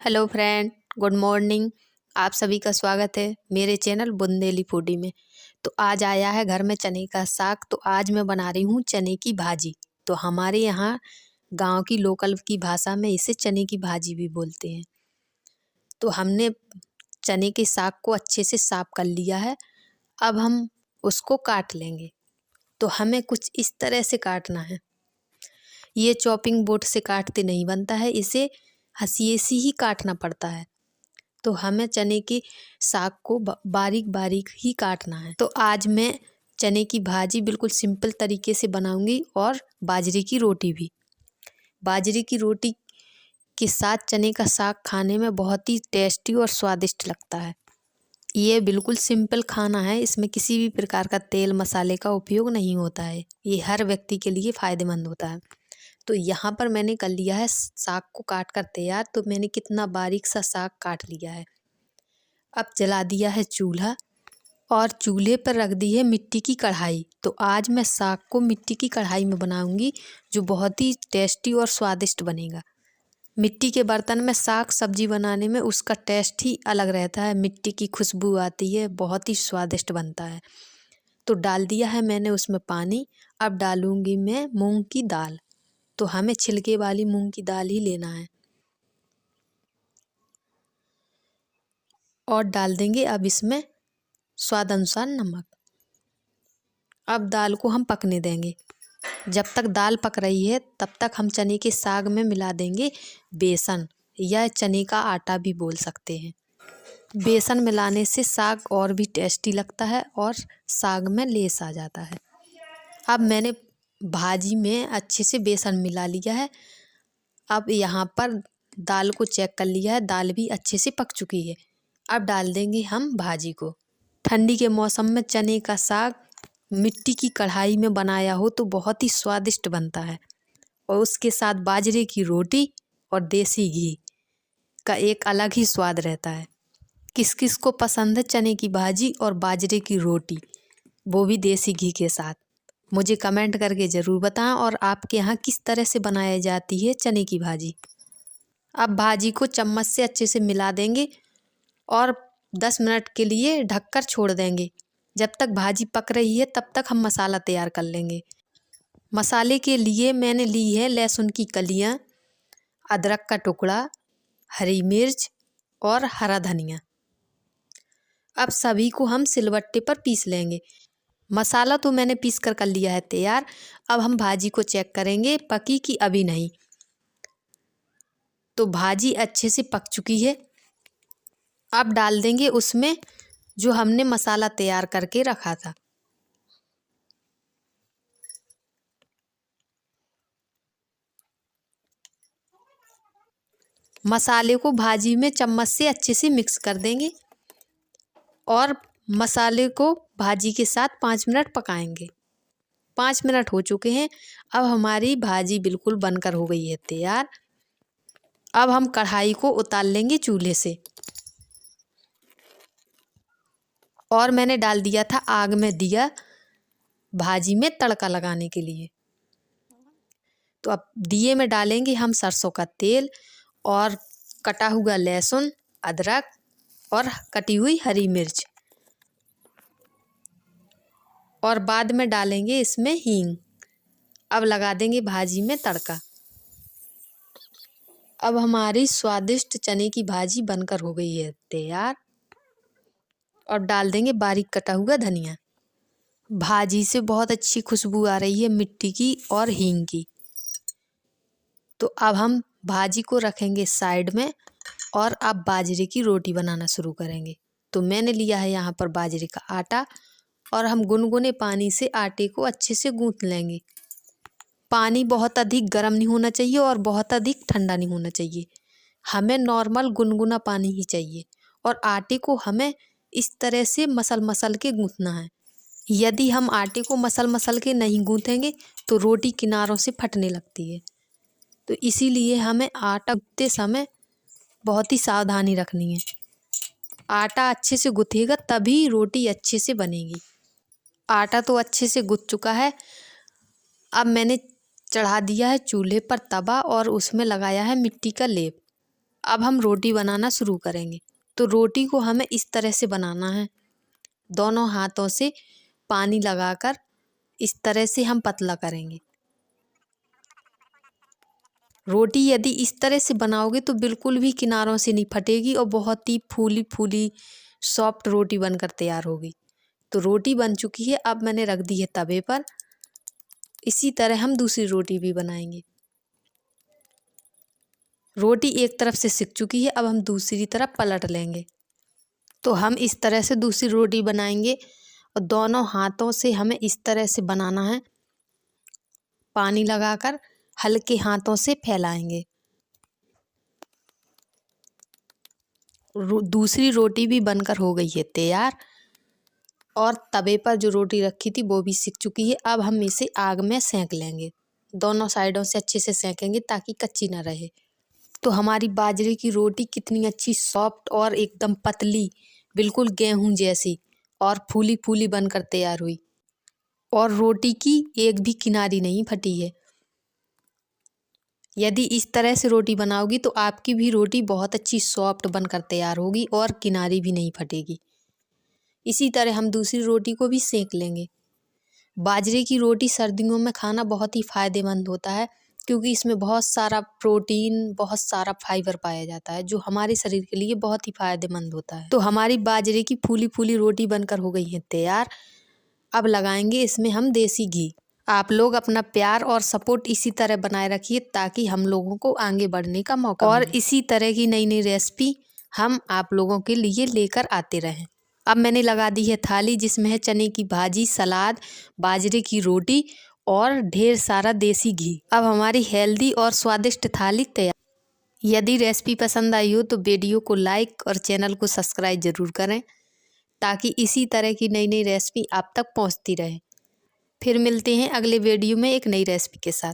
Hello friend, good morning. आप सभी का स्वागत है मेरे चैनल बुंदेली फूडी में। तो आज आया है घर में चने का साग। तो आज मैं बना रही हूँ चने की भाजी। तो हमारे यहाँ गांव की लोकल की भाषा में इसे चने की भाजी भी बोलते हैं। तो हमने चने के साग को अच्छे से साफ कर लिया है। अब हम उसको काट लेंगे। तो हमें कुछ इस तरह से काटना है। ये चॉपिंग बोर्ड से काटते नहीं बनता है, इसे हंसिए से ही काटना पड़ता है। तो हमें चने के साग को बारीक बारीक ही काटना है। तो आज मैं चने की भाजी बिल्कुल सिंपल तरीके से बनाऊंगी और बाजरे की रोटी भी। बाजरे की रोटी के साथ चने का साग खाने में बहुत ही टेस्टी और स्वादिष्ट लगता है। ये बिल्कुल सिंपल खाना है, इसमें किसी भी प्रकार का तेल मसाले का उपयोग नहीं होता है। ये हर व्यक्ति के लिए फ़ायदेमंद होता है। तो यहाँ पर मैंने कर लिया है साग को काट कर तैयार। तो मैंने कितना बारीक सा साग काट लिया है। अब जला दिया है चूल्हा और चूल्हे पर रख दी है मिट्टी की कढ़ाई। तो आज मैं साग को मिट्टी की कढ़ाई में बनाऊंगी, जो बहुत ही टेस्टी और स्वादिष्ट बनेगा। मिट्टी के बर्तन में साग सब्जी बनाने में उसका टेस्ट ही अलग रहता है। मिट्टी की खुशबू आती है, बहुत ही स्वादिष्ट बनता है। तो डाल दिया है मैंने उसमें पानी। अब डालूंगी मैं मूंग की दाल। तो हमें छिलके वाली मूंग की दाल ही लेना है। और डाल देंगे अब इसमें स्वाद अनुसार नमक। अब दाल को हम पकने देंगे। जब तक दाल पक रही है तब तक हम चने के साग में मिला देंगे बेसन, या चने का आटा भी बोल सकते हैं। बेसन मिलाने से साग और भी टेस्टी लगता है और साग में लेस आ जाता है। अब मैंने भाजी में अच्छे से बेसन मिला लिया है। अब यहाँ पर दाल को चेक कर लिया है, दाल भी अच्छे से पक चुकी है। अब डाल देंगे हम भाजी को। ठंडी के मौसम में चने का साग मिट्टी की कढ़ाई में बनाया हो तो बहुत ही स्वादिष्ट बनता है। और उसके साथ बाजरे की रोटी और देसी घी का एक अलग ही स्वाद रहता है। किस किस को पसंद है चने की भाजी और बाजरे की रोटी, वो भी देसी घी के साथ? मुझे कमेंट करके ज़रूर बताएं। और आपके यहाँ किस तरह से बनाई जाती है चने की भाजी। अब भाजी को चम्मच से अच्छे से मिला देंगे और 10 मिनट के लिए ढककर छोड़ देंगे। जब तक भाजी पक रही है तब तक हम मसाला तैयार कर लेंगे। मसाले के लिए मैंने ली है लहसुन की कलियां, अदरक का टुकड़ा, हरी मिर्च और हरा धनिया। अब सभी को हम सिलबट्टे पर पीस लेंगे। मसाला तो मैंने पीस कर लिया है तैयार। अब हम भाजी को चेक करेंगे पकी कि अभी नहीं। तो भाजी अच्छे से पक चुकी है। अब डाल देंगे उसमें जो हमने मसाला तैयार करके रखा था। मसाले को भाजी में चम्मच से अच्छे से मिक्स कर देंगे और मसाले को भाजी के साथ 5 मिनट पकाएंगे। 5 मिनट हो चुके हैं। अब हमारी भाजी बिल्कुल बनकर हो गई है तैयार। अब हम कढ़ाई को उतार लेंगे चूल्हे से। और मैंने डाल दिया था आग में दिया भाजी में तड़का लगाने के लिए। तो अब दिए में डालेंगे हम सरसों का तेल और कटा हुआ लहसुन, अदरक और कटी हुई हरी मिर्च। और बाद में डालेंगे इसमें हींग। अब लगा देंगे भाजी में तड़का। अब हमारी स्वादिष्ट चने की भाजी बनकर हो गई है तैयार। और डाल देंगे बारीक कटा हुआ धनिया। भाजी से बहुत अच्छी खुशबू आ रही है मिट्टी की और हींग की। तो अब हम भाजी को रखेंगे साइड में और अब बाजरे की रोटी बनाना शुरू करेंगे। तो मैंने लिया है यहाँ पर बाजरे का आटा और हम गुनगुने पानी से आटे को अच्छे से गूंथ लेंगे। पानी बहुत अधिक गर्म नहीं होना चाहिए और बहुत अधिक ठंडा नहीं होना चाहिए। हमें नॉर्मल गुनगुना पानी ही चाहिए। और आटे को हमें इस तरह से मसल मसल के गूंथना है। यदि हम आटे को मसल मसल के नहीं गूंथेंगे तो रोटी किनारों से फटने लगती है। तो इसीलिए हमें आटा गूंथते समय बहुत ही सावधानी रखनी है। आटा अच्छे से गूंथेगा तभी रोटी अच्छे से बनेगी। आटा तो अच्छे से गूंथ चुका है। अब मैंने चढ़ा दिया है चूल्हे पर तवा और उसमें लगाया है मिट्टी का लेप। अब हम रोटी बनाना शुरू करेंगे। तो रोटी को हमें इस तरह से बनाना है, दोनों हाथों से पानी लगाकर इस तरह से हम पतला करेंगे। रोटी यदि इस तरह से बनाओगे तो बिल्कुल भी किनारों से नहीं फटेगी और बहुत ही फूली फूली सॉफ्ट रोटी बनकर तैयार होगी। तो रोटी बन चुकी है, अब मैंने रख दी है तवे पर। इसी तरह हम दूसरी रोटी भी बनाएंगे। रोटी एक तरफ से सिक चुकी है, अब हम दूसरी तरफ पलट लेंगे। तो हम इस तरह से दूसरी रोटी बनाएंगे और दोनों हाथों से हमें इस तरह से बनाना है, पानी लगाकर हल्के हाथों से फैलाएंगे। दूसरी रोटी भी बनकर हो गई है तैयार और तवे पर जो रोटी रखी थी वो भी सिक चुकी है। अब हम इसे आग में सेंक लेंगे, दोनों साइडों से अच्छे से सेंकेंगे ताकि कच्ची ना रहे। तो हमारी बाजरे की रोटी कितनी अच्छी सॉफ्ट और एकदम पतली, बिल्कुल गेहूं जैसी और फूली फूली बनकर तैयार हुई और रोटी की एक भी किनारी नहीं फटी है। यदि इस तरह से रोटी बनाओगी तो आपकी भी रोटी बहुत अच्छी सॉफ्ट बनकर तैयार होगी और किनारी भी नहीं फटेगी। इसी तरह हम दूसरी रोटी को भी सेंक लेंगे। बाजरे की रोटी सर्दियों में खाना बहुत ही फ़ायदेमंद होता है, क्योंकि इसमें बहुत सारा प्रोटीन, बहुत सारा फाइबर पाया जाता है, जो हमारे शरीर के लिए बहुत ही फ़ायदेमंद होता है। तो हमारी बाजरे की फूली फूली रोटी बनकर हो गई है तैयार। अब लगाएंगे इसमें हम देसी घी। आप लोग अपना प्यार और सपोर्ट इसी तरह बनाए रखिए ताकि हम लोगों को आगे बढ़ने का मौका मिले और इसी तरह की नई नई रेसिपी हम आप लोगों के लिए लेकर आते रहें। अब मैंने लगा दी है थाली, जिसमें है चने की भाजी, सलाद, बाजरे की रोटी और ढेर सारा देसी घी। अब हमारी हेल्दी और स्वादिष्ट थाली तैयार। यदि रेसिपी पसंद आई हो तो वीडियो को लाइक और चैनल को सब्सक्राइब ज़रूर करें ताकि इसी तरह की नई नई रेसिपी आप तक पहुंचती रहे। फिर मिलते हैं अगले वीडियो में एक नई रेसिपी के साथ।